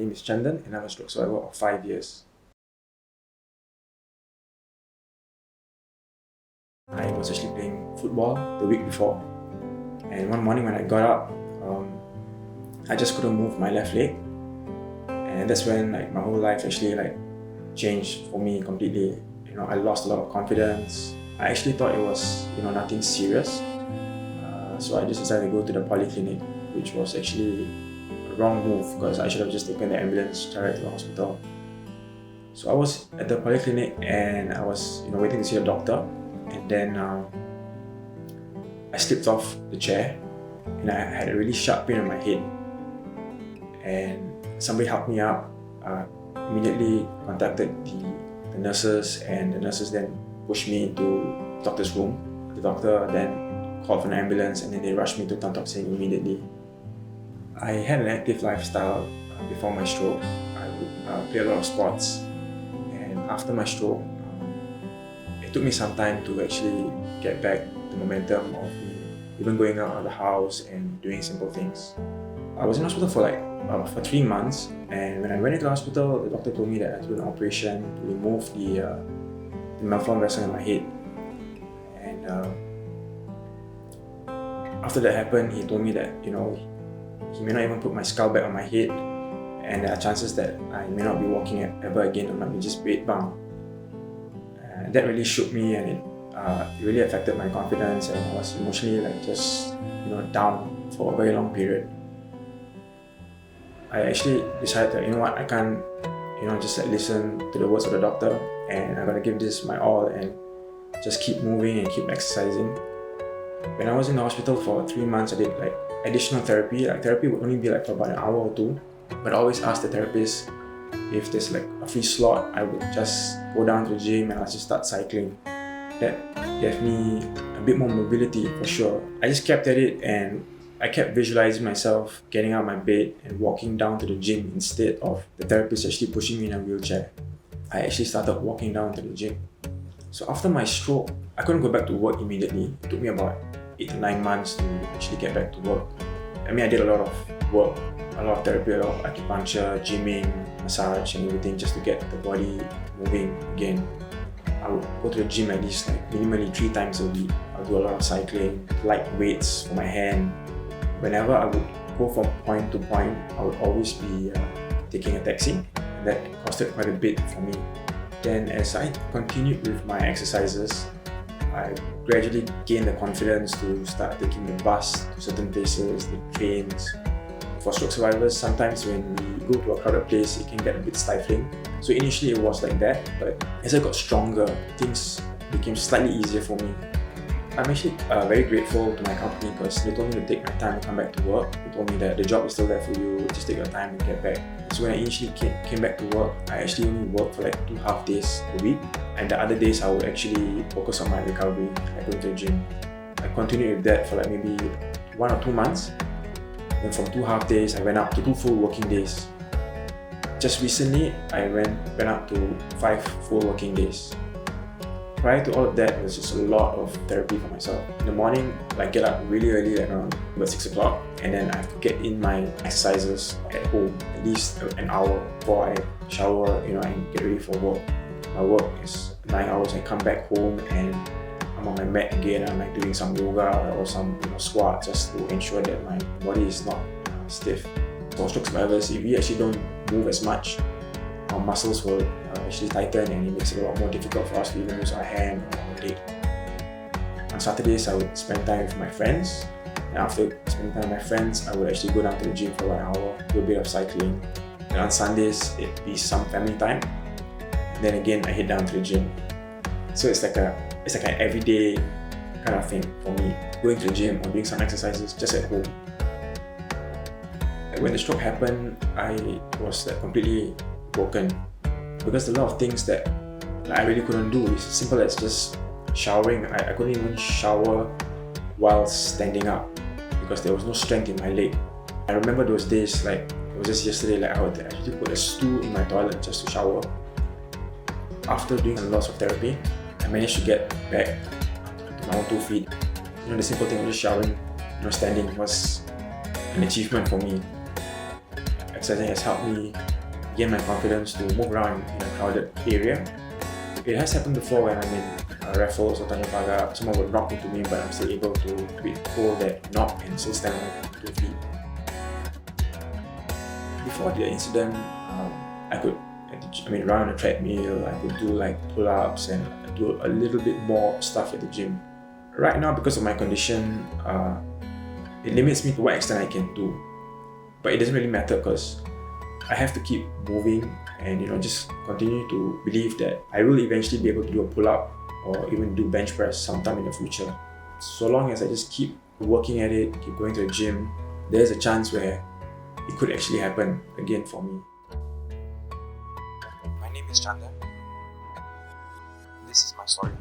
name is Chandan and I'm a stroke survivor of 5 years. I was actually playing football the week before, and one morning when I got up, I just couldn't move my left leg, and that's when my whole life actually changed for me completely. I lost a lot of confidence. I actually thought it was nothing serious, so I just decided to go to the polyclinic, which was actually a wrong move because I should have just taken the ambulance direct to the hospital. So I was at the polyclinic and I was waiting to see the doctor, and then I slipped off the chair and I had a really sharp pain on my head, and somebody helped me up. Immediately contacted the nurses, and the nurses then pushed me into the doctor's room. The doctor then called for an ambulance, and then they rushed me to Tan Tock Seng immediately. I had an active lifestyle before my stroke. I would play a lot of sports, and after my stroke, it took me some time to actually get back the momentum of me even going out of the house and doing simple things. I was in hospital for 3 months, and when I went into the hospital, the doctor told me that I had to do an operation to remove the malformed vessel in my head. And after that happened, he told me that he may not even put my skull back on my head, and there are chances that I may not be walking ever again, or might be just bedbound. That really shook me, and it really affected my confidence, and I was emotionally just down for a very long period. I actually decided that I can't just listen to the words of the doctor, and I'm gonna give this my all and just keep moving and keep exercising. When I was in the hospital for 3 months, I did additional therapy. Therapy would only be for about an hour or two, but I always asked the therapist if there's a free slot. I would just go down to the gym and I'll just start cycling. That gave me a bit more mobility for sure. I just kept at it, and I kept visualizing myself getting out of my bed and walking down to the gym instead of the therapist actually pushing me in a wheelchair. I actually started walking down to the gym. So after my stroke, I couldn't go back to work immediately. It took me about 8 to 9 months to actually get back to work. I did a lot of work, a lot of therapy, a lot of acupuncture, gymming, massage and everything just to get the body moving again. I would go to the gym at least minimally 3 times a week. I'll do a lot of cycling, light weights for my hand. Whenever I would go from point to point, I would always be taking a taxi. That costed quite a bit for me. Then as I continued with my exercises, I gradually gained the confidence to start taking the bus to certain places, the trains. For stroke survivors, sometimes when we go to a crowded place, it can get a bit stifling. So initially it was like that, but as I got stronger, things became slightly easier for me. I'm actually very grateful to my company because they told me to take my time to come back to work. They told me that the job is still there for you, just take your time to get back. So when I initially came back to work, I actually only worked for 2 half days a week, and the other days I would actually focus on my recovery, going to the gym. I continued with that for maybe 1 or 2 months. Then from 2 half days, I went up to 2 full working days. Just recently, I went up to 5 full working days. Prior to all of that, it was just a lot of therapy for myself. In the morning, I get up really early, around about 6 o'clock, and then I have to get in my exercises at home, at least an hour before I shower, and get ready for work. My work is 9 hours. I come back home and I'm on my mat again. I'm doing some yoga or some squats just to ensure that my body is not stiff. For stroke survivors, if we actually don't move as much, our muscles will actually tighten, and it makes it a lot more difficult for us to even use our hand or our leg. On Saturdays, I would spend time with my friends, and after spending time with my friends, I would actually go down to the gym for 1 hour, do a bit of cycling. And on Sundays, it'd be some family time, and then again, I head down to the gym. So it's like an everyday kind of thing for me, going to the gym or doing some exercises just at home. When the stroke happened, I was completely broken because a lot of things that I really couldn't do. It's as simple as just showering. I couldn't even shower while standing up because there was no strength in my leg. I remember those days, it was just yesterday, I would actually put a stool in my toilet just to shower. After doing lots of therapy, I managed to get back to my own 2 feet. The simple thing of just showering, standing was an achievement for me. I exercising has helped me gain my confidence to move around in a crowded area. It has happened before when I'm in Raffles or Tanjong Pagar. Someone would knock into me, but I'm still able to hold that knock and still stand on my 2 feet. Before the incident, I could run on a treadmill, I could do like pull-ups and do a little bit more stuff at the gym. Right now, because of my condition, it limits me to what extent I can do. But it doesn't really matter because I have to keep moving and just continue to believe that I will eventually be able to do a pull-up or even do bench press sometime in the future. So long as I just keep working at it, keep going to the gym, there's a chance where it could actually happen again for me. My name is Chanda. This is my story.